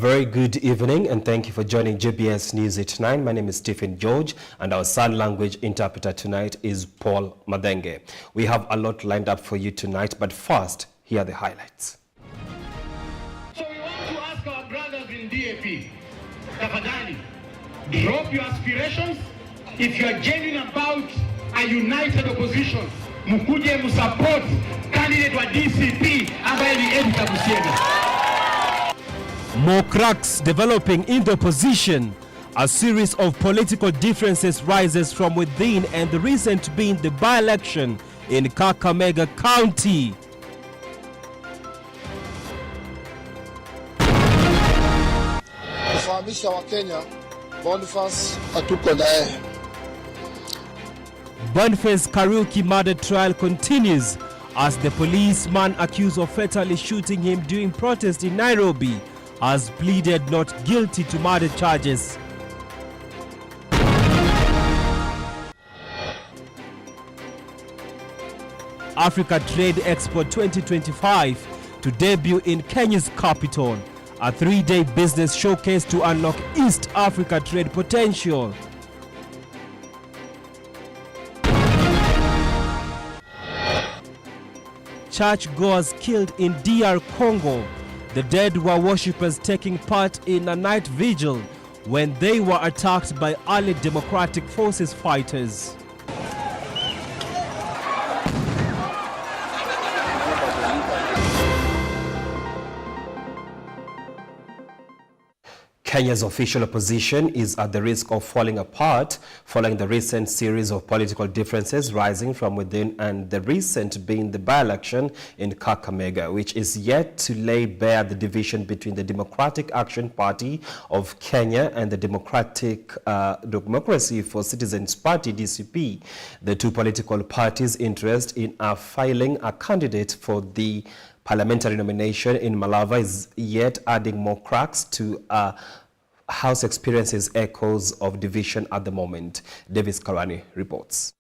very good evening and thank you for joining JBS News at 9. My name is Stephen George and our sign language interpreter tonight is Paul Madenge. We have a lot lined up for you tonight, but first, here are the highlights. So we want to ask our brothers in DAP, tafadhali, drop your aspirations. If you are genuine about a united opposition, mukuje musupport candidate wa DCP ambaye ni Edgar Busiega. More cracks developing in the opposition. A series of political differences rises from within, and the recent being the by-election in Kakamega County. Kufahamisha Wakenya, Boniface hatuko naye. Boniface Kariuki murder trial continues as the policeman accused of fatally shooting him during protest in Nairobi has pleaded not guilty to murder charges. Africa Trade Expo 2025 to debut in Kenya's capital, a 3-day business showcase to unlock East Africa trade potential. Churchgoers killed in DR Congo. The dead were worshippers taking part in a night vigil when they were attacked by Allied Democratic Forces fighters. Kenya's official opposition is at the risk of falling apart following the recent series of political differences rising from within, and the recent being the by-election in Kakamega, which is yet to lay bare the division between the Democratic Action Party of Kenya and the Democracy for Citizens Party, DCP. The two political parties' interest in filing a candidate for the parliamentary nomination in Malava is yet adding more cracks to House experiences echoes of division at the moment. Davis Karani reports.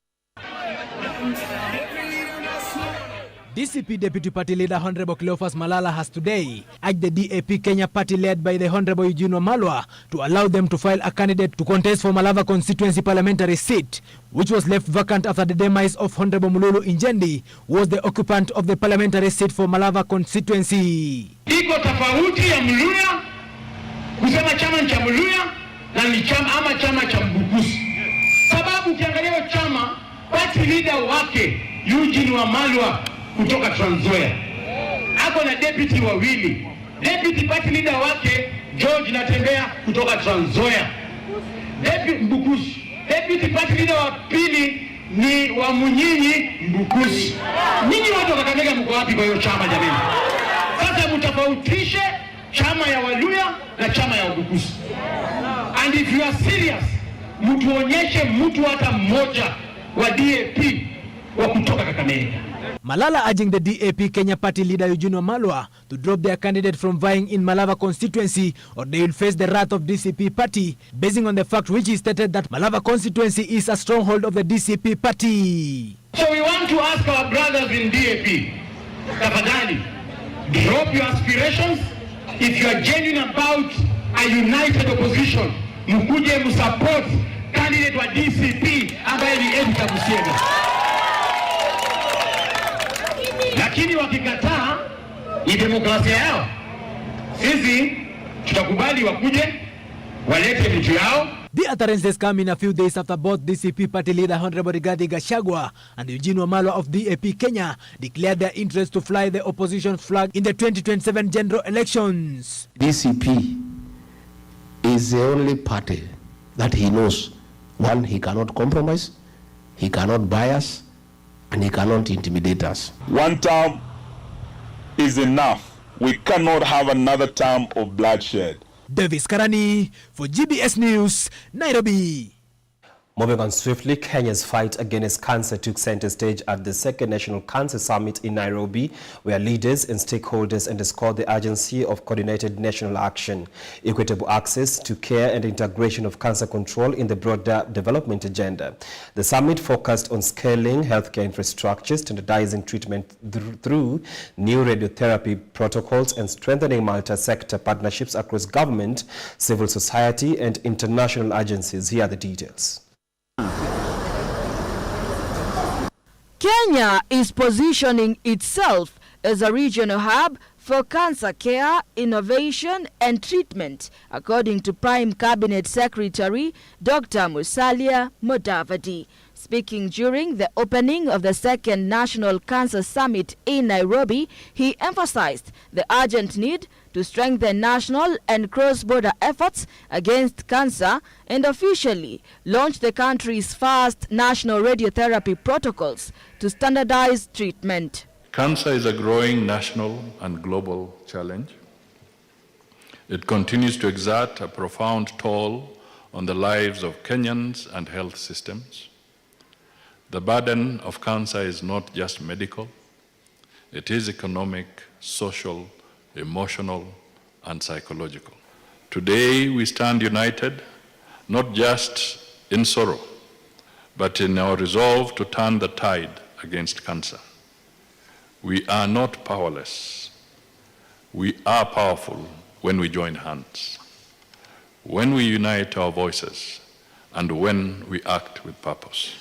DCP Deputy Party Leader Honorable Cleophas Malala has today urged the DAP Kenya party led by the Honorable Eugene Wamalwa to allow them to file a candidate to contest for Malava constituency parliamentary seat, which was left vacant after the demise of Honorable Mululu Injendi, who was the occupant of the parliamentary seat for Malava constituency. Iko tofauti ya Mluya kusema chama cha Mluya na ni chama ama chama cha Mbukusi. Sababu ukiangalia chama party leader wake Eugene Wamalwa kutoka Trans Nzoia ako na deputy wawili. Deputy party leader wake George Natembea kutoka Trans Nzoia. Deputy Mbukusi. Deputy party leader wa pili ni wa Munyinyi Mbukusi. Nyinyi watu wa Kakamega mko wapi kwa hiyo chama jamani? Sasa mtafautishe chama ya Waluya na chama ya Mbukusi. And if you are serious, mtuonyeshe mtu hata mmoja wa DAP wa kutoka Kakamega. Malala urging the DAP Kenya party leader Eugene Wamalwa to drop their candidate from vying in Malava constituency, or they will face the wrath of DCP party, basing on the fact which he stated that Malava constituency is a stronghold of the DCP party. So we want to ask our brothers in DAP, tafadhali, drop your aspirations. If you are genuine about a united opposition, mukuje musupport candidate wa DCP ambaye ni Edgar Busiega. Lakini wakikataa ni demokrasia yao. Sisi tutakubali wakuje walete vitu yao. The utterances come in a few days after both DCP party leader Honorable Rigathi Gachagua and Eugene Wamalwa of DAP Kenya declared their interest to fly the opposition flag in the 2027 general elections. DCP is the only party that he knows. One, he cannot compromise, he cannot bias, and he cannot intimidate us. One term is enough. We cannot have another term of bloodshed. Davis Karani for GBS News, Nairobi. Moving on swiftly, Kenya's fight against cancer took center stage at the Second National Cancer Summit in Nairobi, where leaders and stakeholders underscored the urgency of coordinated national action, equitable access to care and integration of cancer control in the broader development agenda. The summit focused on scaling healthcare infrastructure, standardizing treatment through new radiotherapy protocols, and strengthening multi-sector partnerships across government, civil society, and international agencies. Here are the details. Kenya is positioning itself as a regional hub for cancer care, innovation and treatment, according to Prime Cabinet Secretary Dr. Musalia Mudavadi. Speaking during the opening of the Second National Cancer Summit in Nairobi, he emphasized the urgent need to strengthen national and cross-border efforts against cancer and officially launch the country's first national radiotherapy protocols to standardize treatment. Cancer is a growing national and global challenge. It continues to exert a profound toll on the lives of Kenyans and health systems. The burden of cancer is not just medical, it is economic, social, emotional, and psychological. Today we stand united, not just in sorrow, but in our resolve to turn the tide against cancer. We are not powerless. We are powerful when we join hands, when we unite our voices, and when we act with purpose.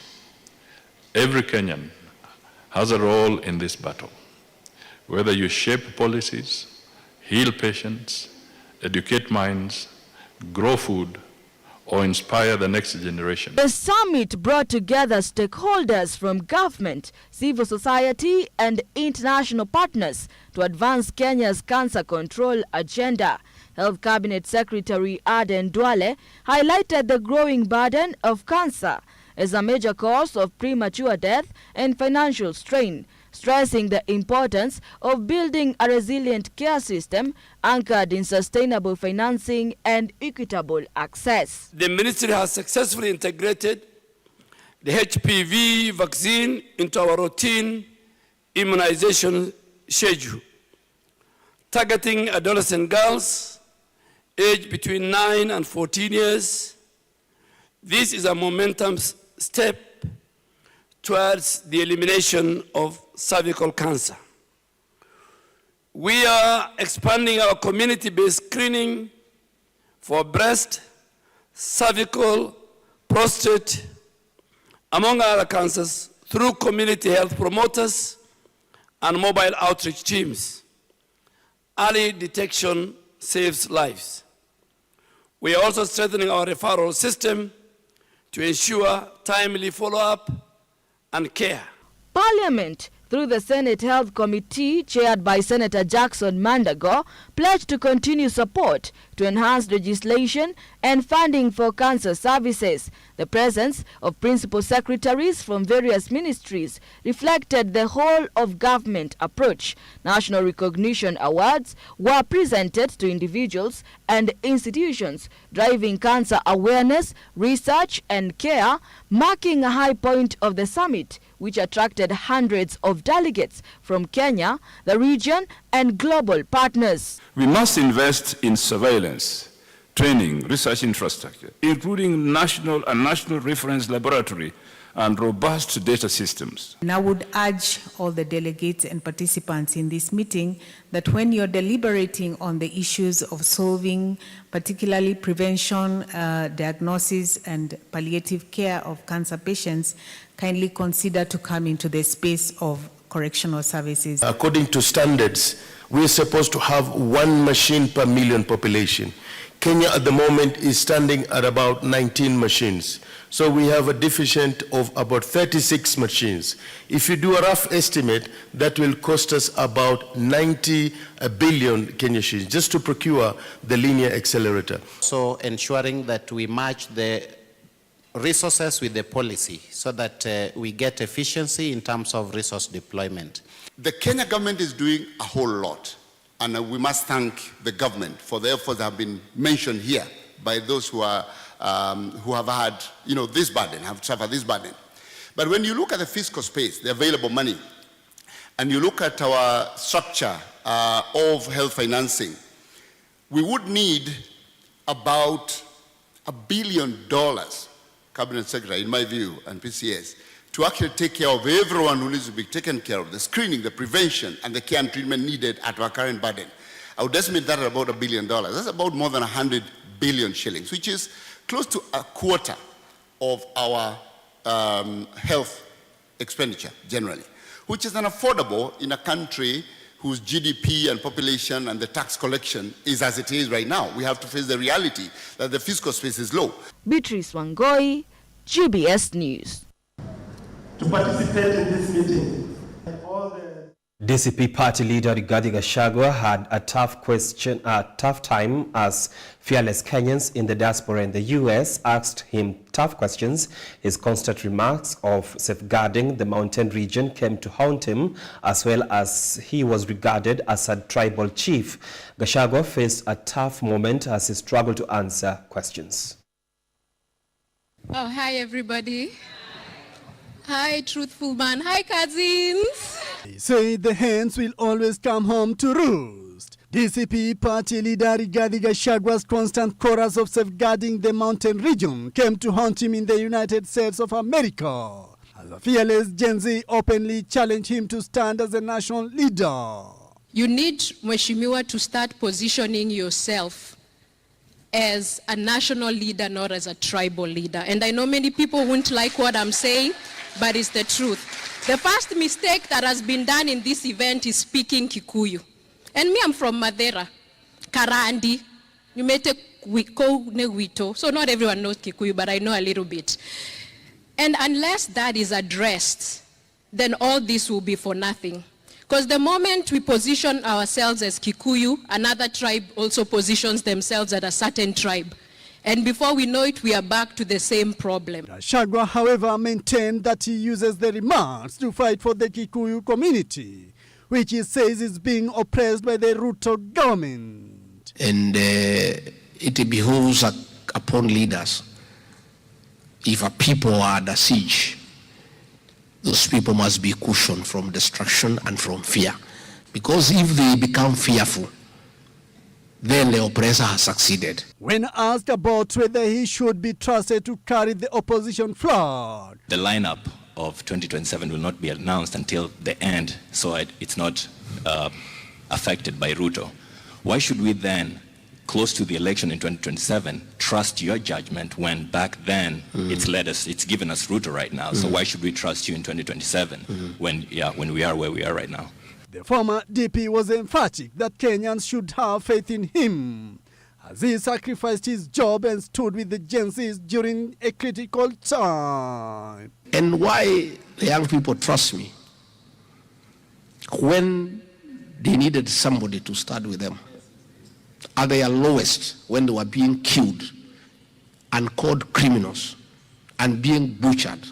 Every Kenyan has a role in this battle. Whether you shape policies, heal patients, educate minds, grow food, or inspire the next generation. The summit brought together stakeholders from government, civil society, and international partners to advance Kenya's cancer control agenda. Health Cabinet Secretary Aden Duale highlighted the growing burden of cancer as a major cause of premature death and financial strain, stressing the importance of building a resilient care system anchored in sustainable financing and equitable access. The ministry has successfully integrated the HPV vaccine into our routine immunization schedule, targeting adolescent girls aged between 9 and 14 years. This is a momentum step towards the elimination of cervical cancer. We are expanding our community-based screening for breast, cervical, prostate, among other cancers, through community health promoters and mobile outreach teams. Early detection saves lives. We are also strengthening our referral system to ensure timely follow-up and care. Parliament, through the Senate Health Committee chaired by Senator Jackson Mandago, pledged to continue support to enhance legislation and funding for cancer services. The presence of principal secretaries from various ministries reflected the whole of government approach. National recognition awards were presented to individuals and institutions driving cancer awareness, research and care, marking a high point of the summit, which attracted hundreds of delegates from Kenya, the region, and global partners. We must invest in surveillance, training, research infrastructure, including national reference laboratory and robust data systems. And I would urge all the delegates and participants in this meeting that when you're deliberating on the issues of solving, particularly prevention, diagnosis, and palliative care of cancer patients, kindly consider to come into the space of correctional services. According to standards, we're supposed to have 1 machine per million population. Kenya at the moment is standing at about 19 machines. So we have a deficit of about 36 machines. If you do a rough estimate, that will cost us about 90 billion Kenya shillings just to procure the linear accelerator. So ensuring that we match the resources with the policy so that we get efficiency in terms of resource deployment. The Kenya government is doing a whole lot, and we must thank the government for the efforts that have been mentioned here by those who are who have had, this burden, have suffered this burden. But when you look at the fiscal space, the available money, and you look at our structure of health financing, we would need about $1 billion, Cabinet Secretary, in my view, and PCS, to actually take care of everyone who needs to be taken care of, the screening, the prevention, and the care and treatment needed at our current burden. I would estimate that at about $1 billion. That's about more than 100 billion shillings, which is close to a quarter of our health expenditure generally, which is unaffordable in a country whose GDP and population and the tax collection is as it is right now. We have to face the reality that the fiscal space is low. Beatrice Wangoi, GBS News. To participate in this meeting, DCP party leader Rigathi Gachagua had a tough time as fearless Kenyans in the diaspora in the US asked him tough questions. His constant remarks of safeguarding the mountain region came to haunt him, as well as he was regarded as a tribal chief. Gachagua faced a tough moment as he struggled to answer questions. Oh, hi everybody. Hi, truthful man. Hi, cousins. They say the hens will always come home to roost. DCP party leader Rigathi Gachagua's constant chorus of safeguarding the mountain region came to haunt him in the United States of America, as a fearless Gen Z openly challenged him to stand as a national leader. You need, Mheshimiwa, to start positioning yourself as a national leader, not as a tribal leader. And I know many people won't like what I'm saying, but it's the truth. The first mistake that has been done in this event is speaking Kikuyu. And me, I'm from Madeira, Karandi, Numete Wito. So not everyone knows Kikuyu, but I know a little bit. And unless that is addressed, then all this will be for nothing. Because the moment we position ourselves as Kikuyu, another tribe also positions themselves as a certain tribe. And before we know it, we are back to the same problem. Gachagua, however, maintained that he uses the remarks to fight for the Kikuyu community, which he says is being oppressed by the Ruto government. And it behooves upon leaders, if a people are under siege, those people must be cushioned from destruction and from fear. Because if they become fearful, then the oppressor has succeeded. When asked about whether he should be trusted to carry the opposition flag, the lineup of 2027 will not be announced until the end, so it's not affected by Ruto. Why should we then, close to the election in 2027, trust your judgment when back then it's given us Ruto right now? So why should we trust you in 2027 when we are where we are right now? The former DP was emphatic that Kenyans should have faith in him, as he sacrificed his job and stood with the Gen Zs during a critical time. And why the young people trust me? When they needed somebody to stand with them, at their lowest, when they were being killed and called criminals and being butchered,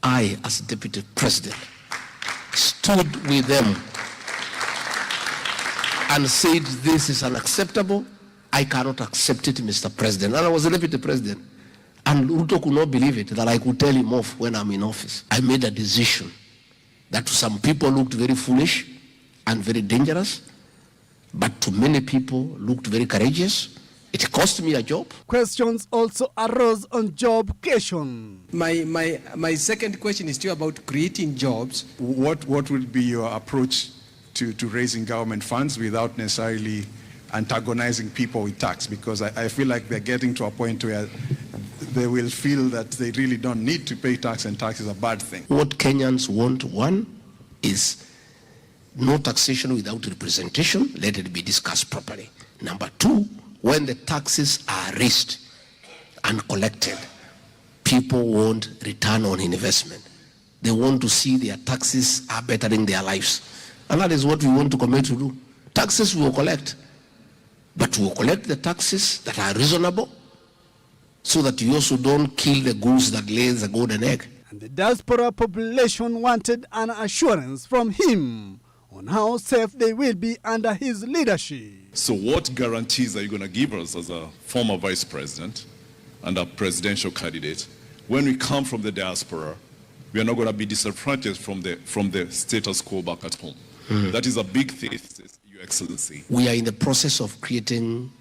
I, as deputy president, stood with them and said, this is unacceptable. I cannot accept it, Mr. President. And I was the deputy president. And Ruto could not believe it, that I could tell him off when I'm in office. I made a decision that to some people looked very foolish and very dangerous, but to many people looked very courageous. It cost me a job. Questions also arose on job creation. My second question is still about creating jobs. What will be your approach to raising government funds without necessarily antagonizing people with tax? Because I feel like they're getting to a point where they will feel that they really don't need to pay tax, and tax is a bad thing. What Kenyans want, one, is no taxation without representation. Let it be discussed properly. Number two, when the taxes are raised and collected, people want return on investment. They want to see their taxes are bettering their lives. And that is what we want to commit to do. Taxes we will collect, but we will collect the taxes that are reasonable so that you also don't kill the goose that lays the golden egg. And the diaspora population wanted an assurance from him on how safe they will be under his leadership. So what guarantees are you going to give us as a former vice president and a presidential candidate, when we come from the diaspora, we are not going to be disenfranchised from the status quo back at home. That is a big thesis, Your Excellency. We are in the process of creating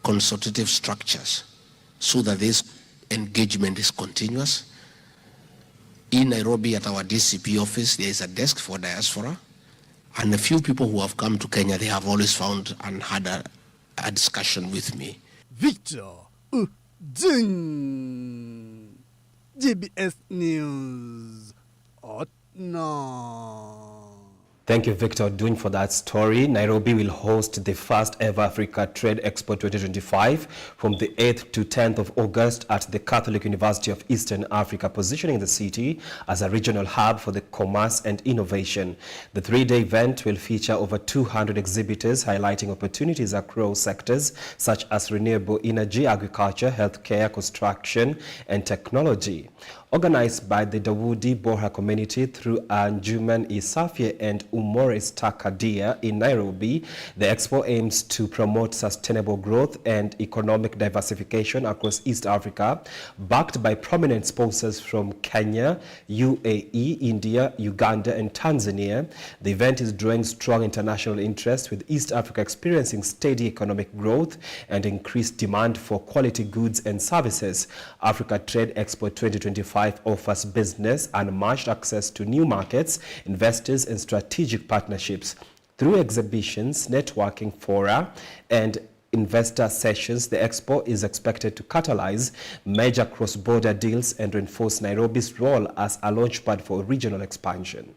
consultative structures so that this engagement is continuous. In Nairobi at our DCP office, there is a desk for diaspora, and a few people who have come to Kenya, they have always found and had a discussion with me. Victor Uding, GBS News, Otno. Thank you, Victor Uding, for that story. Nairobi will host the first ever Africa Trade Expo 2025 from the 8th to 10th of August at the Catholic University of Eastern Africa, positioning the city as a regional hub for the commerce and innovation. The three-day event will feature over 200 exhibitors highlighting opportunities across sectors such as renewable energy, agriculture, healthcare, construction, and technology. Organized by the Dawoodi Bohra community through Anjuman Isafia and Umore Stakadia in Nairobi, the expo aims to promote sustainable growth and economic diversification across East Africa, backed by prominent sponsors from Kenya, UAE, India, Uganda, and Tanzania. The event is drawing strong international interest, with East Africa experiencing steady economic growth and increased demand for quality goods and services. Africa Trade Expo 2025 offers business unmatched access to new markets, investors, and strategic partnerships. Through exhibitions, networking fora, and investor sessions, the expo is expected to catalyze major cross-border deals and reinforce Nairobi's role as a launchpad for regional expansion.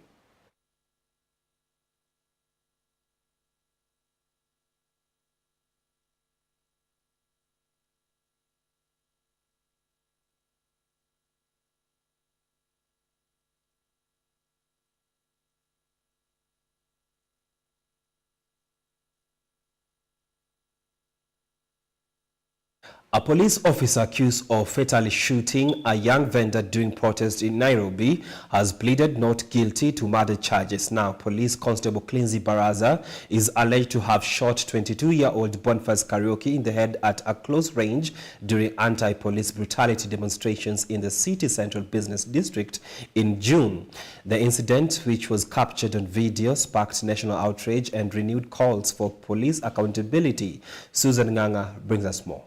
A police officer accused of fatally shooting a young vendor during protest in Nairobi has pleaded not guilty to murder charges. Now, Police Constable Clinzy Baraza is alleged to have shot 22-year-old Boniface Kariuki in the head at a close range during anti-police brutality demonstrations in the city central business district in June. The incident, which was captured on video, sparked national outrage and renewed calls for police accountability. Susan Nganga brings us more.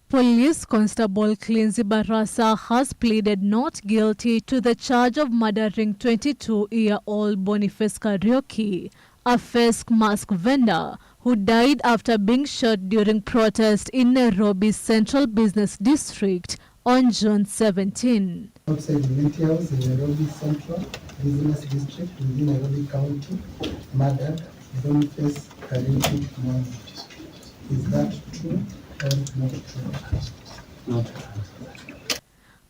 Police Constable Clinzy Barasa has pleaded not guilty to the charge of murdering 22-year-old Boniface Kariuki, a face mask vendor who died after being shot during protest in Nairobi's Central Business District on June 17. Outside the Mint House in Nairobi Central Business District within Nairobi County, murdered Boniface Kariuki. Is that true?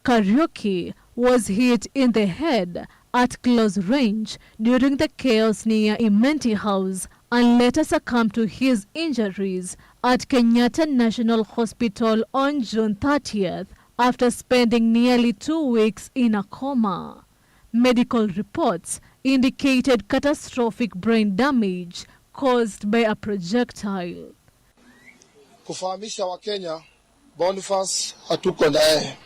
Kariuki was hit in the head at close range during the chaos near Imenti House and later succumbed to his injuries at Kenyatta National Hospital on June 30th after spending nearly 2 weeks in a coma. Medical reports indicated catastrophic brain damage caused by a projectile. Kufahamisha Wakenya, Boniface hatuko naye.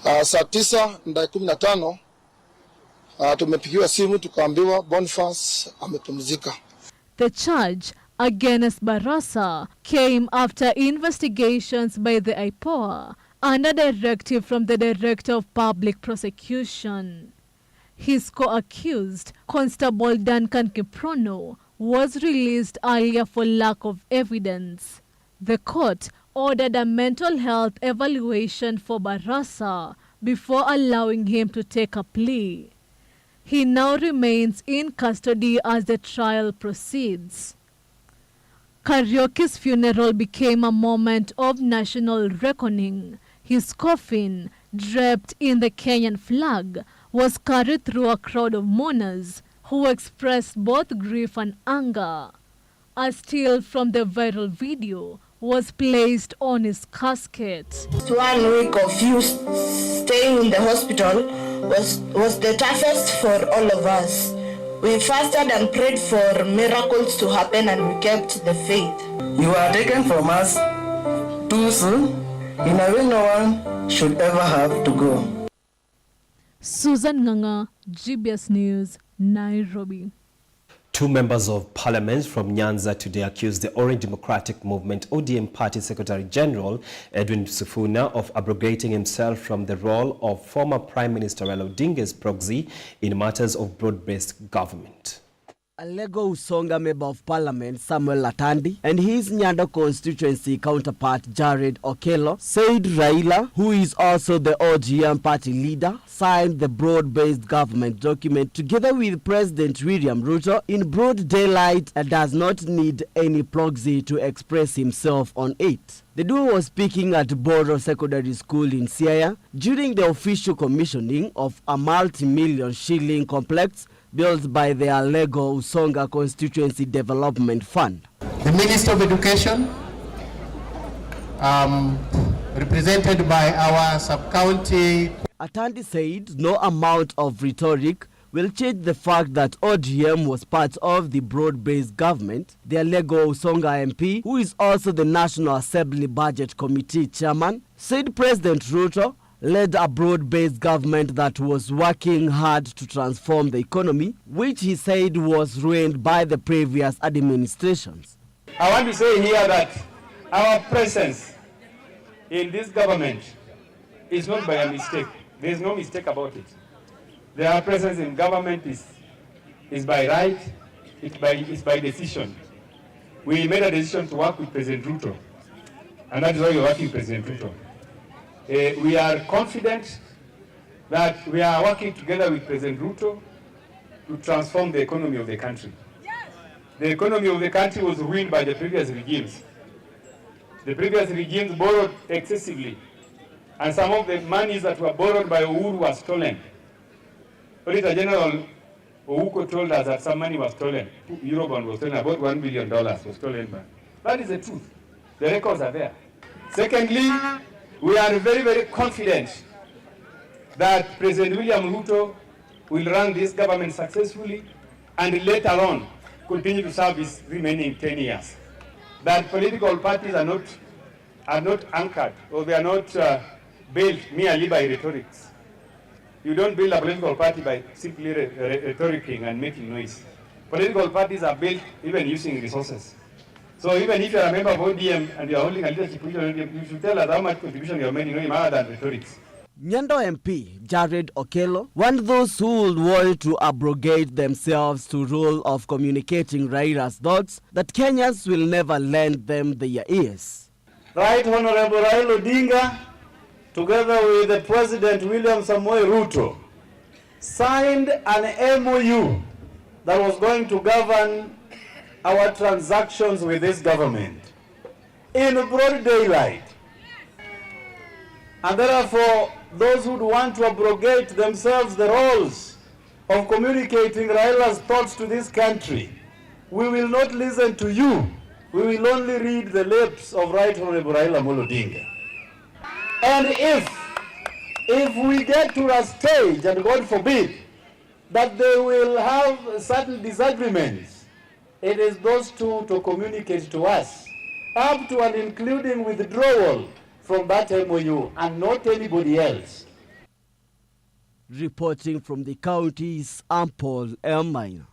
Saa 9:15 tumepigiwa simu tukaambiwa Boniface amepumzika. The charge against Barasa came after investigations by the IPOA under directive from the Director of Public Prosecution. His co-accused, Constable Duncan Kiprono, was released earlier for lack of evidence. The court ordered a mental health evaluation for Barasa before allowing him to take a plea. He now remains in custody as the trial proceeds. Kariuki's funeral became a moment of national reckoning. His coffin, draped in the Kenyan flag, was carried through a crowd of mourners who expressed both grief and anger. A still from the viral video was placed on his casket. 1 week of you staying in the hospital was the toughest for all of us. We fasted and prayed for miracles to happen and we kept the faith. You are taken from us too soon, in a way no one should ever have to go. Susan Nganga, GBS News, Nairobi. Two members of parliament from Nyanza today accused the Orange Democratic Movement ODM Party Secretary General Edwin Sifuna of abrogating himself from the role of former Prime Minister Raila Odinga's proxy in matters of broad-based government. Alego Usonga Member of Parliament Samuel Latandi and his Nyando constituency counterpart Jared Okello said Raila, who is also the ODM party leader, signed the broad-based government document together with President William Ruto in broad daylight and does not need any proxy to express himself on it. The duo was speaking at Boro Secondary School in Siaya during the official commissioning of a multi-million shilling complex built by the Alego Usonga Constituency Development Fund. The Minister of Education, represented by our sub-county. Atandi said no amount of rhetoric will change the fact that ODM was part of the broad-based government. The Alego Usonga MP, who is also the National Assembly Budget Committee chairman, said President Ruto led a broad-based government that was working hard to transform the economy, which he said was ruined by the previous administrations. I want to say here that our presence in this government is not by a mistake. There is no mistake about it. Our presence in government is by right, it's by decision. We made a decision to work with President Ruto, and that is why we are working with President Ruto. We are confident that we are working together with President Ruto to transform the economy of the country. The economy of the country was ruined by the previous regimes. The previous regimes borrowed excessively, and some of the monies that were borrowed by Uhuru were stolen. Auditor General Ouko told us that some money was stolen. Eurobond was stolen, about $1 billion was stolen. That is the truth. The records are there. Secondly, we are very, very confident that President William Ruto will run this government successfully and later on continue to serve his remaining 10 years. That political parties are not anchored, or they are not built merely by rhetorics. You don't build a political party by simply rhetoricing and making noise. Political parties are built even using resources. So even if you are a member of ODM and you are holding a leadership position, you should tell us how much contribution you have made in other than rhetorics. Nyando MP Jared Okello warned those who would want to abrogate themselves to role of communicating Raila's thoughts that Kenyans will never lend them their ears. Right Honorable Raila Odinga, together with the President William Samoei Ruto, signed an MOU that was going to govern our transactions with this government in broad daylight. And therefore, those who want to abrogate themselves the roles of communicating Raila's thoughts to this country, we will not listen to you. We will only read the lips of Right Honorable Raila Odinga. And if we get to a stage, and God forbid, that they will have certain disagreements, it is those two to communicate to us, up to and including withdrawal from that MOU, and not anybody else. Reporting from the counties, Paul Elmina.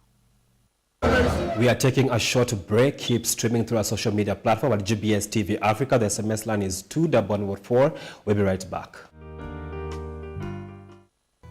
We are taking a short break. Keep streaming through our social media platform at GBS TV Africa. The SMS line is 21114. We'll be right back.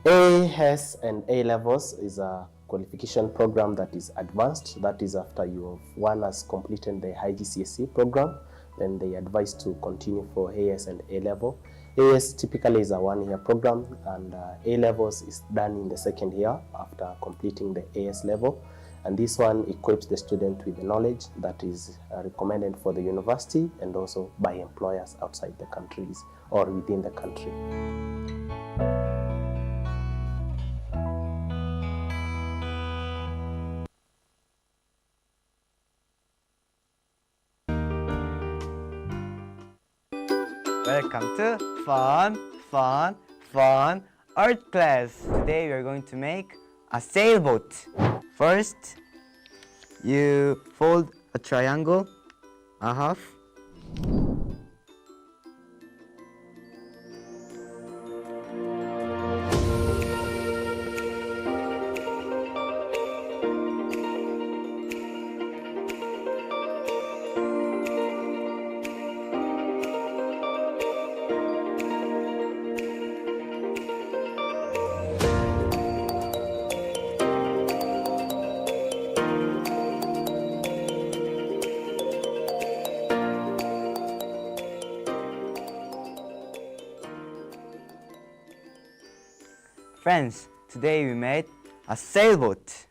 AS and A levels is a qualification program that is advanced. That is after one has completed the high GCSE program, then they advise to continue for AS and A level. AS typically is a 1-year program, and A levels is done in the 2nd year after completing the AS level. And this one equips the student with the knowledge that is recommended for the university and also by employers outside the countries or within the country. Welcome to Fun Art Class. Today we are going to make a sailboat. First, you fold a triangle half. Friends, today we made a sailboat.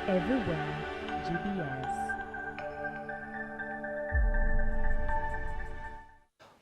Everywhere, GBS.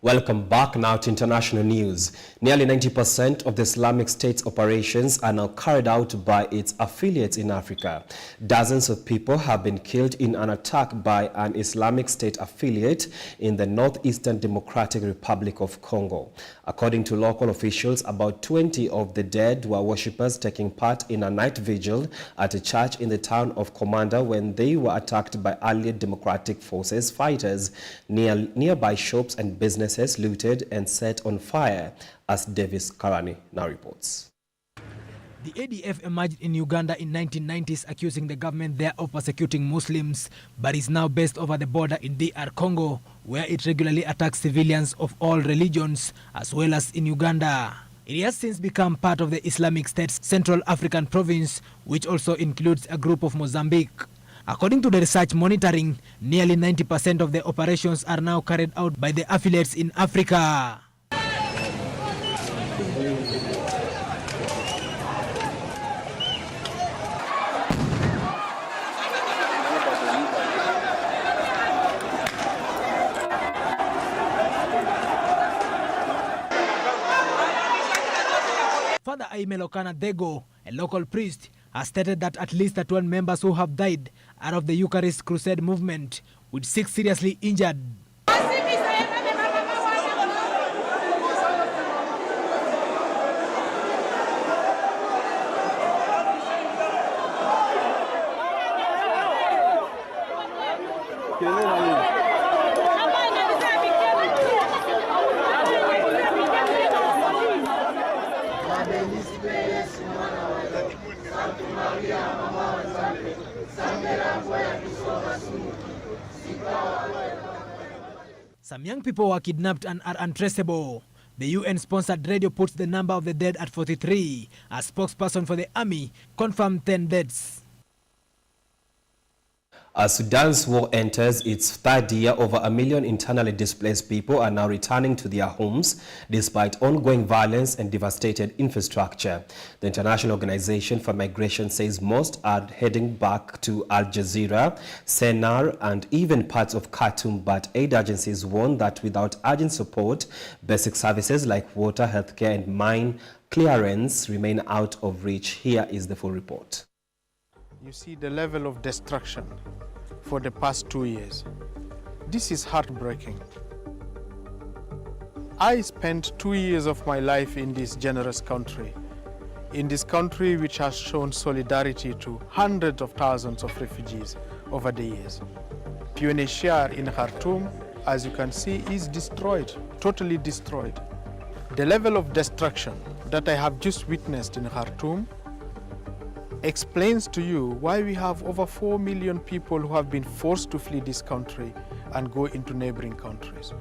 Welcome back now to international news. Nearly 90% of the Islamic State's operations are now carried out by its affiliates in Africa. Dozens of people have been killed in an attack by an Islamic State affiliate in the Northeastern Democratic Republic of Congo. According to local officials, about 20 of the dead were worshippers taking part in a night vigil at a church in the town of Komanda when they were attacked by Allied Democratic Forces fighters. Nearby shops and businesses looted and set on fire, as Davis Karani now reports. The ADF emerged in Uganda in 1990s, accusing the government there of persecuting Muslims, but is now based over the border in DR Congo, where it regularly attacks civilians of all religions, as well as in Uganda. It has since become part of the Islamic State's Central African Province, which also includes a group of Mozambique. According to the research monitoring, nearly 90% of the operations are now carried out by the affiliates in Africa. Father Aime Lokana Dego, a local priest, has stated that at least the 12 members who have died are of the Eucharist Crusade movement, with 6 seriously injured. Some young people were kidnapped and are untraceable. The UN-sponsored radio puts the number of the dead at 43. A spokesperson for the army confirmed 10 deaths. As Sudan's war enters its third year, over 1 million internally displaced people are now returning to their homes despite ongoing violence and devastated infrastructure. The International Organization for Migration says most are heading back to Al Jazeera, Sennar, and even parts of Khartoum, but aid agencies warn that without urgent support, basic services like water, healthcare, and mine clearance remain out of reach. Here is the full report. You see the level of destruction for the past 2 years. This is heartbreaking. I spent 2 years of my life in this generous country, which has shown solidarity to hundreds of thousands of refugees over the years. UNHCR in Khartoum, as you can see, is destroyed, totally destroyed. The level of destruction that I have just witnessed in Khartoum explains to you why we have over 4 million people who have been forced to flee this country and go into neighboring countries.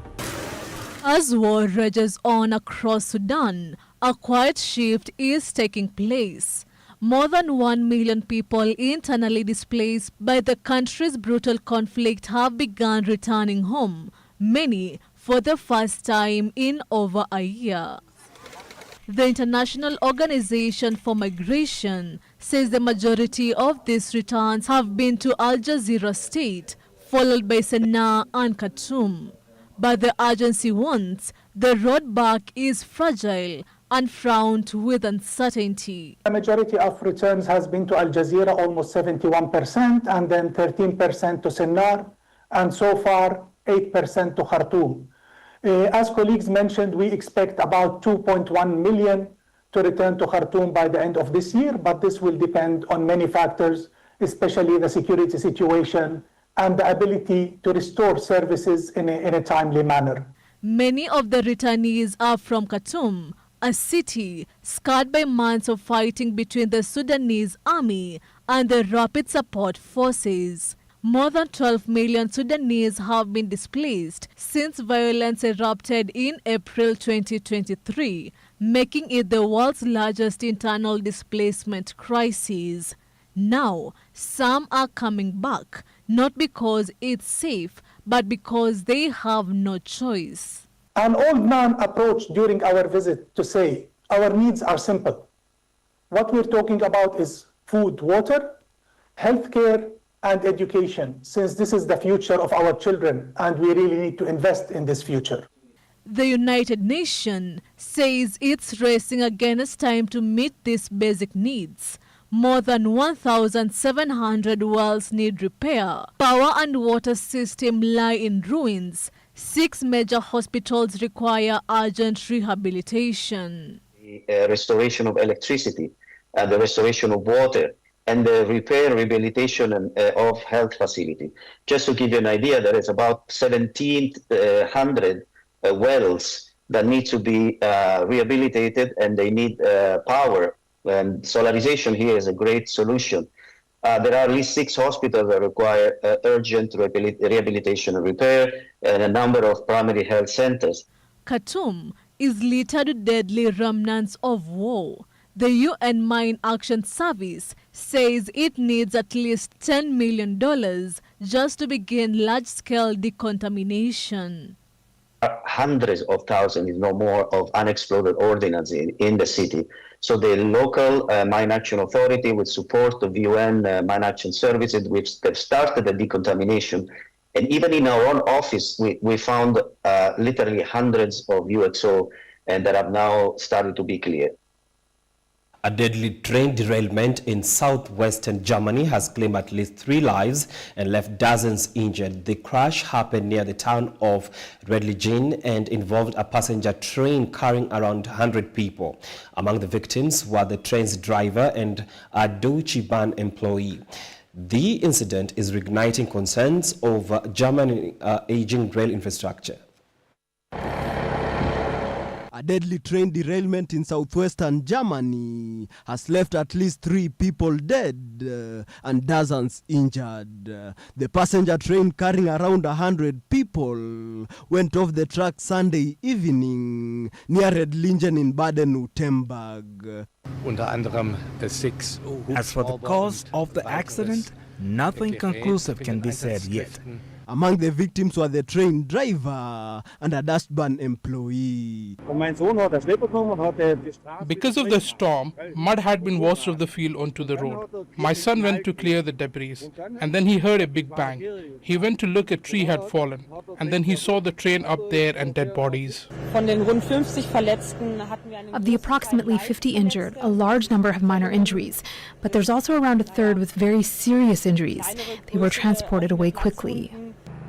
As war rages on across Sudan, a quiet shift is taking place. More than 1 million people internally displaced by the country's brutal conflict have begun returning home, many for the first time in over a year. The International Organization for Migration says the majority of these returns have been to Al Jazeera State, followed by Sanaa and Khartoum. But the agency warns the road back is fragile and fraught with uncertainty. The majority of returns has been to Al Jazeera, almost 71%, and then 13% to Sennar, and so far 8% to Khartoum. As colleagues mentioned, we expect about 2.1 million to return to Khartoum by the end of this year, but this will depend on many factors, especially the security situation and the ability to restore services in a timely manner. Many of the returnees are from Khartoum, a city scarred by months of fighting between the Sudanese army and the Rapid Support Forces. More than 12 million Sudanese have been displaced since violence erupted in April 2023, making it the world's largest internal displacement crisis. Now, some are coming back, not because it's safe, but because they have no choice. An old man approached during our visit to say, our needs are simple. What we're talking about is food, water, healthcare, and education, since this is the future of our children, and we really need to invest in this future. The United Nations says it's racing against time to meet these basic needs. More than 1,700 wells need repair. Power and water systems lie in ruins. 6 major hospitals require urgent rehabilitation. The restoration of electricity, the restoration of water, and the repair and rehabilitation of health facility. Just to give you an idea, there is about 1,700 wells that need to be rehabilitated, and they need power. And solarization here is a great solution. There are at least 6 hospitals that require urgent rehabilitation and repair, and a number of primary health centers. Khartoum is littered with deadly remnants of war. The UN Mine Action Service says it needs at least $10 million just to begin large-scale decontamination. Hundreds of thousands, if no more, of unexploded ordnance in the city. So the local Mine Action Authority, with support of the UN Mine Action Services, they've started the decontamination. And even in our own office, we found literally hundreds of UXO and that have now started to be cleared. A deadly train derailment in southwestern Germany has claimed at least 3 lives and left dozens injured. The crash happened near the town of Redlingen and involved a passenger train carrying around 100 people. Among the victims were the train's driver and a Deutsche Bahn employee. The incident is reigniting concerns over Germany's aging rail infrastructure. A deadly train derailment in southwestern Germany has left at least 3 people dead and dozens injured. The passenger train carrying around 100 people went off the track Sunday evening near Redlingen in Baden-Württemberg. As for the cause of the accident, nothing conclusive can be said yet. Among the victims were the train driver and a Deutsche Bahn employee. Because of the storm, mud had been washed off the field onto the road. My son went to clear the debris, and then he heard a big bang. He went to look, a tree had fallen, and then he saw the train up there and dead bodies. Of the approximately 50 injured, a large number have minor injuries, but there's also around a third with very serious injuries. They were transported away quickly.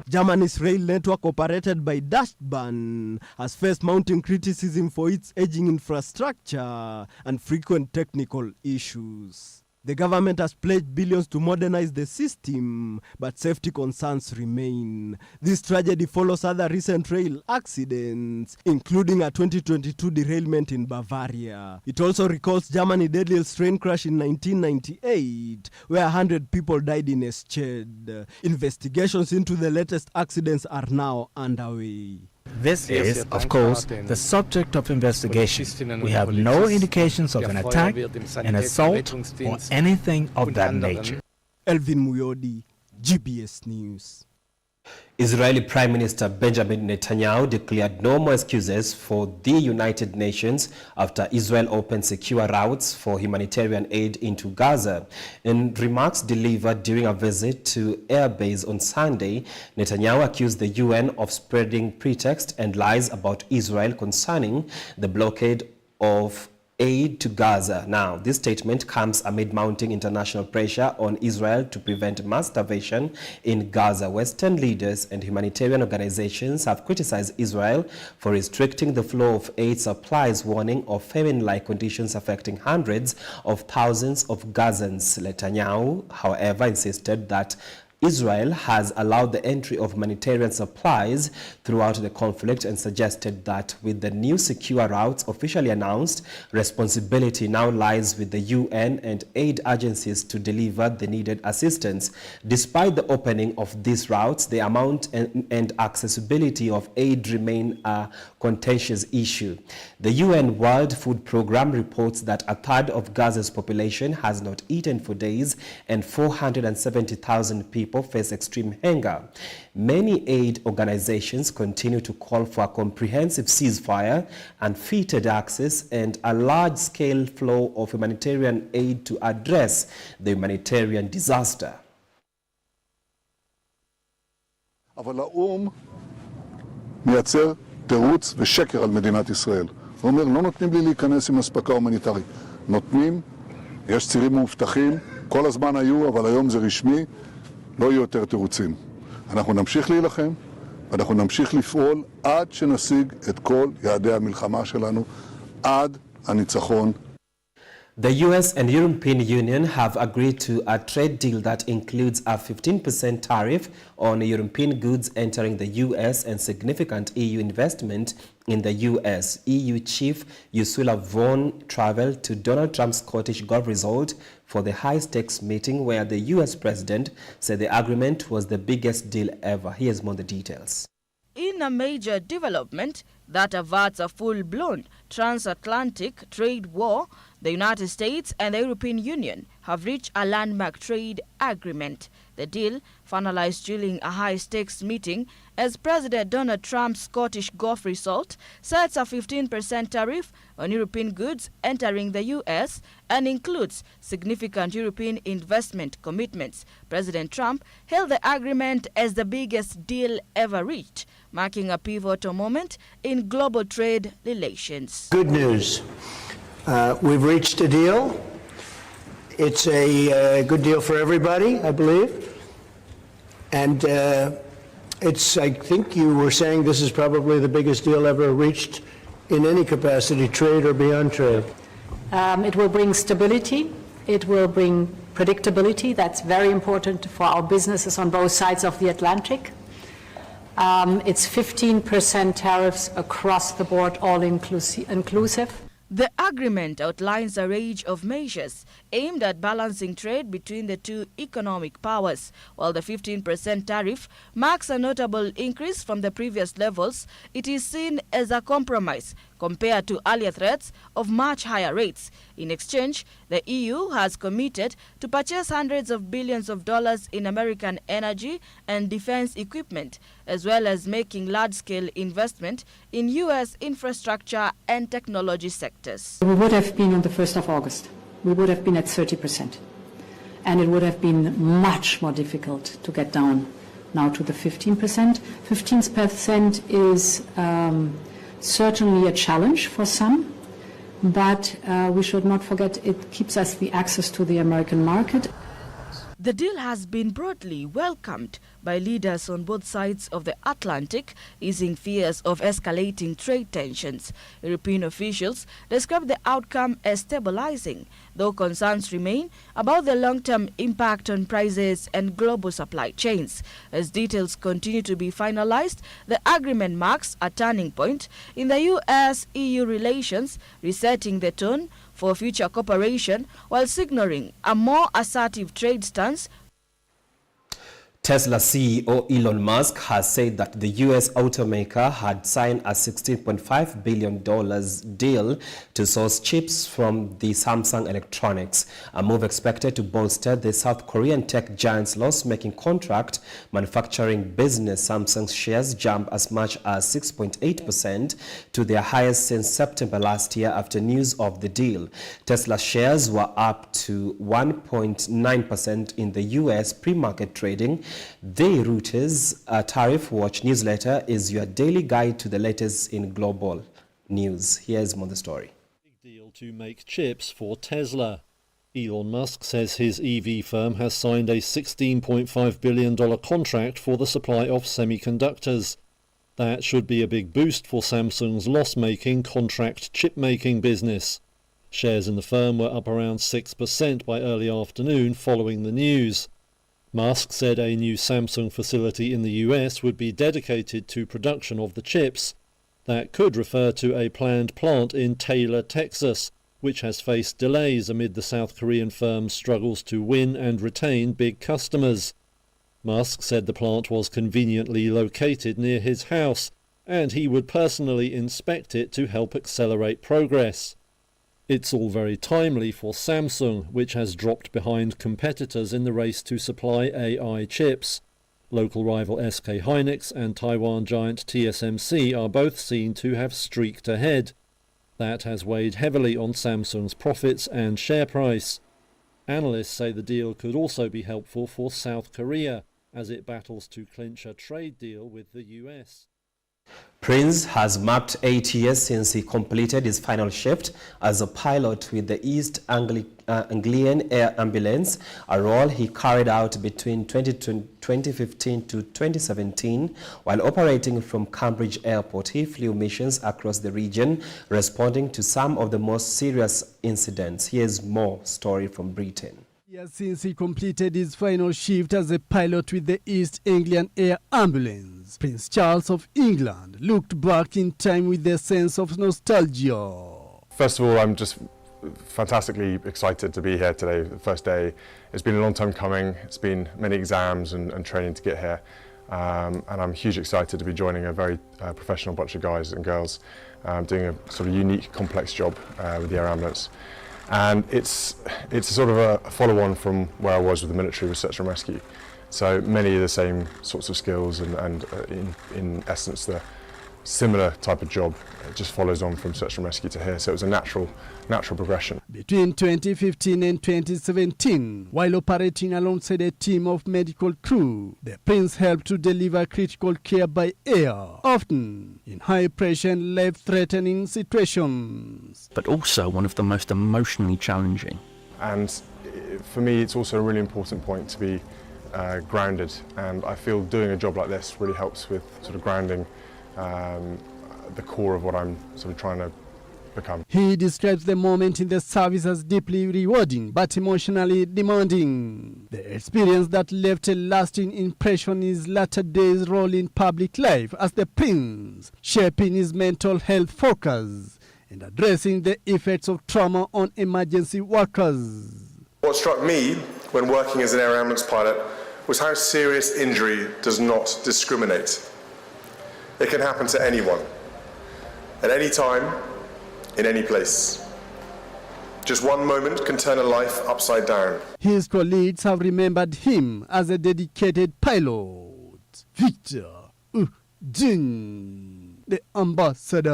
Germany's rail network, operated by Deutsche Bahn, has faced mounting criticism for its aging infrastructure and frequent technical issues. The government has pledged billions to modernize the system, but safety concerns remain. This tragedy follows other recent rail accidents, including a 2022 derailment in Bavaria. It also recalls Germany's deadliest train crash in 1998, where 100 people died in Eschede. Investigations into the latest accidents are now underway. This is, of course, the subject of investigation. We have no indications of an attack, an assault, or anything of that nature. Elvin Muyodi, GBS News. Israeli Prime Minister Benjamin Netanyahu declared no more excuses for the United Nations after Israel opened secure routes for humanitarian aid into Gaza. In remarks delivered during a visit to Air Base on Sunday, Netanyahu accused the UN of spreading pretext and lies about Israel concerning the blockade of aid to Gaza. Now, this statement comes amid mounting international pressure on Israel to prevent mass starvation in Gaza. Western leaders and humanitarian organizations have criticized Israel for restricting the flow of aid supplies, warning of famine-like conditions affecting hundreds of thousands of Gazans. Netanyahu, however, insisted that Israel has allowed the entry of humanitarian supplies throughout the conflict and suggested that with the new secure routes officially announced, responsibility now lies with the UN and aid agencies to deliver the needed assistance. Despite the opening of these routes, the amount and accessibility of aid remain a contentious issue. The UN World Food Programme reports that a third of Gaza's population has not eaten for days and 470,000 people face extreme hunger. Many aid organizations continue to call for a comprehensive ceasefire, unfettered access, and a large-scale flow of humanitarian aid to address the humanitarian disaster. אבל האו"ם מייצר תירוץ ושקר על מדינת ישראל. הוא אומר, לא נותנים לי להיכנס עם אספקה הומניטרית. נותנים, יש צירים מאובטחים, כל הזמן היו, אבל היום זה רשמי, לא יהיו יותר תירוצים. אנחנו נמשיך להילחם, ואנחנו נמשיך לפעול עד שנשיג את כל יעדי המלחמה שלנו, עד הניצחון. The US and European Union have agreed to a trade deal that includes a 15% tariff on European goods entering the US and significant EU investment in the US. EU Chief Ursula von traveled to Donald Trump's Scottish golf resort for the high-stakes meeting where the US president said the agreement was the biggest deal ever. Here's more the details. In a major development that averts a full-blown transatlantic trade war, the United States and the European Union have reached a landmark trade agreement. The deal, finalized during a high-stakes meeting as President Donald Trump's Scottish golf resort, sets a 15% tariff on European goods entering the U.S. and includes significant European investment commitments. President Trump hailed the agreement as the biggest deal ever reached, marking a pivotal moment in global trade relations. Good news. We've reached a deal. It's a good deal for everybody, I believe. And I think you were saying this is probably the biggest deal ever reached in any capacity, trade or beyond trade. It will bring stability. It will bring predictability. That's very important for our businesses on both sides of the Atlantic. It's 15% tariffs across the board, all inclusive. The agreement outlines a range of measures aimed at balancing trade between the two economic powers. While the 15% tariff marks a notable increase from the previous levels, it is seen as a compromise compared to earlier threats of much higher rates. In exchange, the EU has committed to purchase hundreds of billions of dollars in American energy and defense equipment, as well as making large-scale investment in U.S. infrastructure and technology sectors. We would have been on the 1st of August. We would have been at 30%. And it would have been much more difficult to get down now to the 15%. 15% is certainly a challenge for some, but we should not forget it keeps us the access to the American market. The deal has been broadly welcomed by leaders on both sides of the Atlantic, easing fears of escalating trade tensions. European officials describe the outcome as stabilizing, though concerns remain about the long-term impact on prices and global supply chains. As details continue to be finalized, the agreement marks a turning point in the US-EU relations, resetting the tone for future cooperation while signaling a more assertive trade stance. Tesla CEO Elon Musk has said that the U.S. automaker had signed a $16.5 billion deal to source chips from the Samsung Electronics, a move expected to bolster the South Korean tech giant's loss-making contract manufacturing business. Samsung's shares jumped as much as 6.8% to their highest since September last year after news of the deal. Tesla shares were up to 1.9% in the U.S. pre-market trading. The Reuters Tariff Watch newsletter is your daily guide to the latest in global news. Here's more the story. Big deal to make chips for Tesla. Elon Musk says his EV firm has signed a $16.5 billion contract for the supply of semiconductors. That should be a big boost for Samsung's loss-making contract chip-making business. Shares in the firm were up around 6% by early afternoon following the news. Musk said a new Samsung facility in the US would be dedicated to production of the chips. That could refer to a planned plant in Taylor, Texas, which has faced delays amid the South Korean firm's struggles to win and retain big customers. Musk said the plant was conveniently located near his house, and he would personally inspect it to help accelerate progress. It's all very timely for Samsung, which has dropped behind competitors in the race to supply AI chips. Local rival SK Hynix and Taiwan giant TSMC are both seen to have streaked ahead. That has weighed heavily on Samsung's profits and share price. Analysts say the deal could also be helpful for South Korea as it battles to clinch a trade deal with the US. Prince has marked 8 years since he completed his final shift as a pilot with the East Anglian Air Ambulance, a role he carried out between 2015 to 2017. While operating from Cambridge Airport, he flew missions across the region, responding to some of the most serious incidents. Here's more story from Britain. Since he completed his final shift as a pilot with the East Anglian Air Ambulance, Prince Charles of England looked back in time with a sense of nostalgia. First of all, I'm just fantastically excited to be here today, the first day. It's been a long time coming. It's been many exams and training to get here. And I'm hugely excited to be joining a very professional bunch of guys and girls doing a sort of unique, complex job with the Air Ambulance. And it's sort of a follow-on from where I was with the military with search and rescue. So many of the same sorts of skills and in essence the similar type of job. It just follows on from search and rescue to here. So it was a natural progression. Between 2015 and 2017, while operating alongside a team of medical crew, the Prince helped to deliver critical care by air, often in high-pressure and life-threatening situations. But also one of the most emotionally challenging. And for me, it's also a really important point to be grounded. And I feel doing a job like this really helps with sort of grounding the core of what I'm sort of trying to become. He describes the moment in the service as deeply rewarding but emotionally demanding. The experience that left a lasting impression is latter days' role in public life as the Prince, shaping his mental health focus and addressing the effects of trauma on emergency workers. What struck me when working as an air ambulance pilot was how serious injury does not discriminate. It can happen to anyone, at any time, in any place. Just one moment can turn a life upside down. His colleagues have remembered him as a dedicated pilot. Victor Ujin, the ambassador.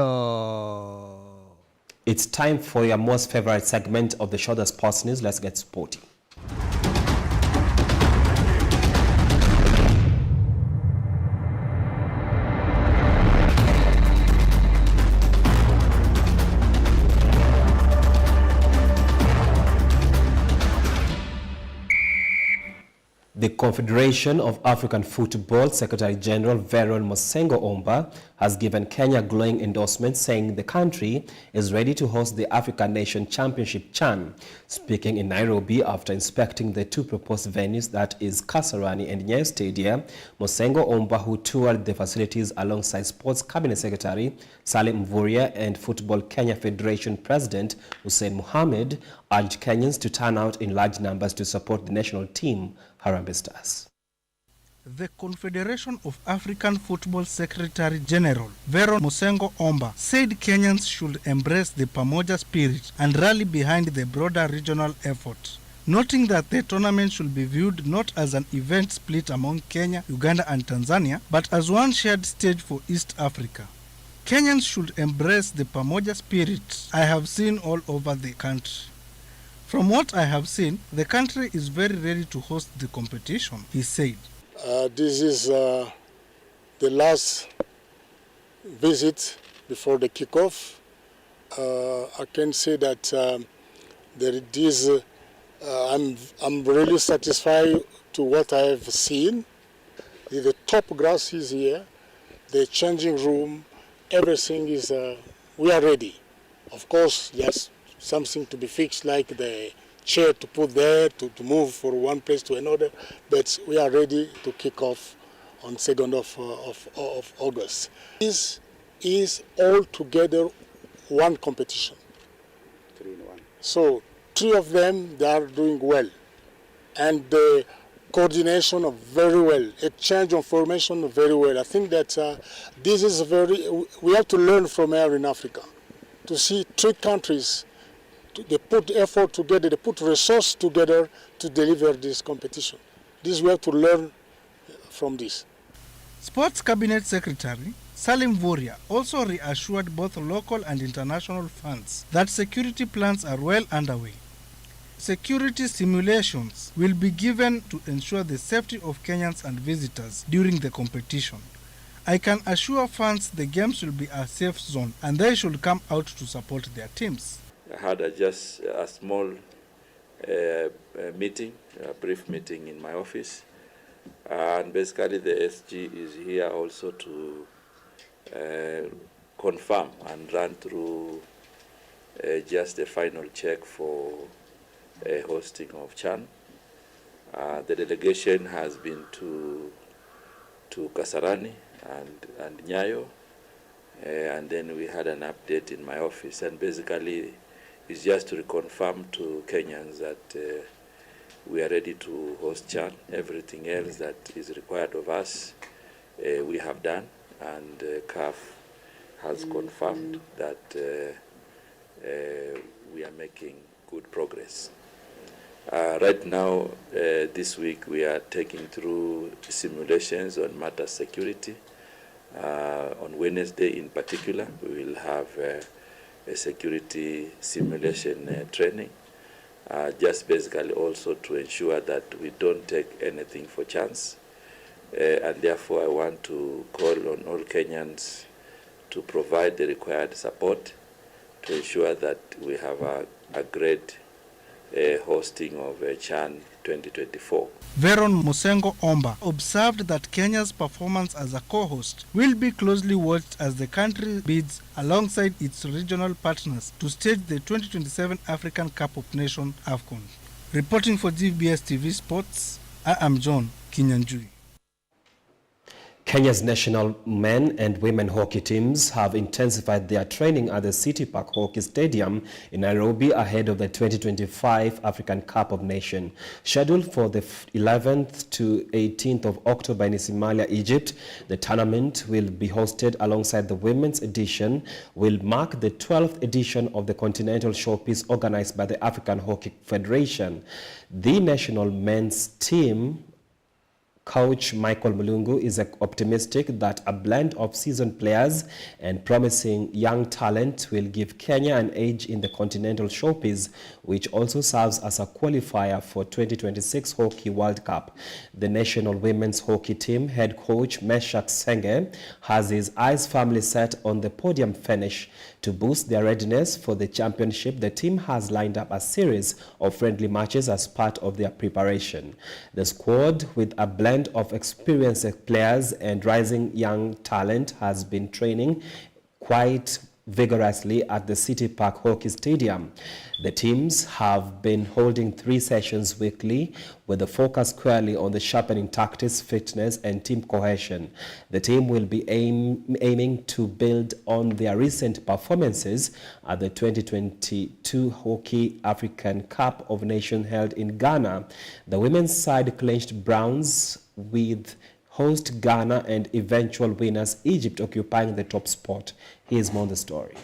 It's time for your most favorite segment of the Shorter Sports News. Let's get sporty. The Confederation of African Football Secretary General Veron Mosengo Omba has given Kenya glowing endorsement, saying the country is ready to host the African Nation Championship CHAN. Speaking in Nairobi after inspecting the two proposed venues, that is Kasarani and Nyayo Stadium, Mosengo Omba, who toured the facilities alongside Sports Cabinet Secretary Salim Mvurya and Football Kenya Federation President Hussein Mohamed, urged Kenyans to turn out in large numbers to support the national team, Harambee Stars. The Confederation of African Football Secretary General Veron Mosengo Omba said Kenyans should embrace the Pamoja spirit and rally behind the broader regional effort, noting that the tournament should be viewed not as an event split among Kenya, Uganda and Tanzania, but as one shared stage for East Africa. Kenyans should embrace the Pamoja spirit I have seen all over the country. From what I have seen, the country is very ready to host the competition, he said. This is the last visit before the kickoff. I can say that I'm really satisfied to what I have seen. The top grass is here, the changing room, everything is, we are ready. Of course, there's something to be fixed, like the chair to put there, to move from one place to another, but we are ready to kick off on 2nd of August. This is all together one competition. 3 in 1. So 3 of them, they are doing well. And the coordination of very well, exchange of information very well. I think that this is we have to learn from here in Africa, to see 3 countries, they put effort together, they put resources together to deliver this competition. This we have to learn from this. Sports Cabinet Secretary Salim Vuria also reassured both local and international fans that security plans are well underway. Security simulations will be given to ensure the safety of Kenyans and visitors during the competition. I can assure fans the games will be a safe zone and they should come out to support their teams. I had just a small meeting, a brief meeting in my office, and basically the SG is here also to confirm and run through just a final check for hosting of CHAN. The delegation has been to Kasarani and Nyayo, and then we had an update in my office, and basically it's just to reconfirm to Kenyans that we are ready to host CHAN. Everything else that is required of us, we have done, and CAF has confirmed that we are making good progress. Right now, this week, we are taking through simulations on matter security. On Wednesday in particular, we will have a security simulation training, just basically also to ensure that we don't take anything for chance. And therefore, I want to call on all Kenyans to provide the required support to ensure that we have a great hosting of CHAN 2024. Veron Mosengo Omba observed that Kenya's performance as a co-host will be closely watched as the country bids alongside its regional partners to stage the 2027 African Cup of Nations AFCON. Reporting for GBS TV Sports, I am John Kinyanjui. Kenya's national men and women hockey teams have intensified their training at the City Park Hockey Stadium in Nairobi ahead of the 2025 African Cup of Nations. Scheduled for the 11th to 18th of October in Somalia, Egypt, the tournament will be hosted alongside the women's edition, will mark the 12th edition of the Continental Showpiece organized by the African Hockey Federation. The national men's team coach Michael Mulungu is optimistic that a blend of seasoned players and promising young talent will give Kenya an edge in the Continental Showpiece, which also serves as a qualifier for 2026 Hockey World Cup. The national women's hockey team head coach Meshak Senge has his eyes firmly set on the podium finish. To boost their readiness for the championship, the team has lined up a series of friendly matches as part of their preparation. The squad, with a blend of experienced players and rising young talent, has been training quite vigorously at the City Park Hockey Stadium. The teams have been holding 3 sessions weekly with the focus squarely on the sharpening tactics, fitness and team cohesion. The team will be aiming to build on their recent performances at the 2022 Hockey African Cup of Nations held in Ghana. The women's side clinched bronze with host Ghana and eventual winners Egypt occupying the top spot. Here's more on the story.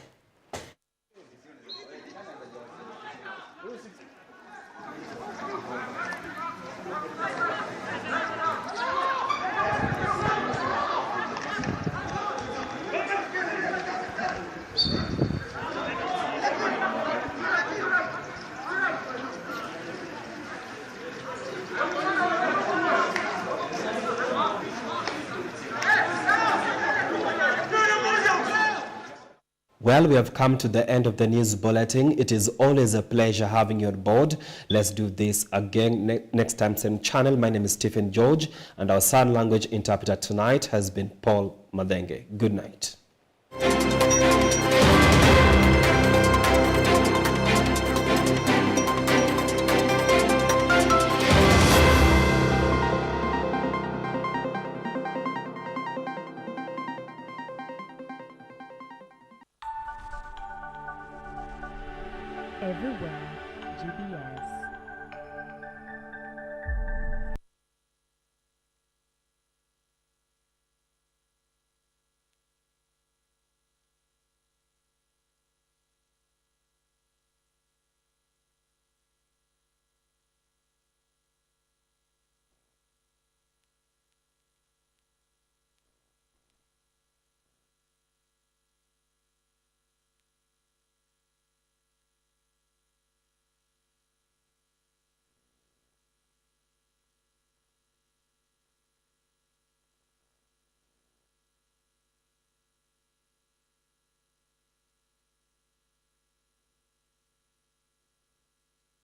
Well, we have come to the end of the news bulletin. It is always a pleasure having you on board. Let's do this again next time, same channel. My name is Stephen George, and our sign language interpreter tonight has been Paul Madenge. Good night. Everywhere, GBS.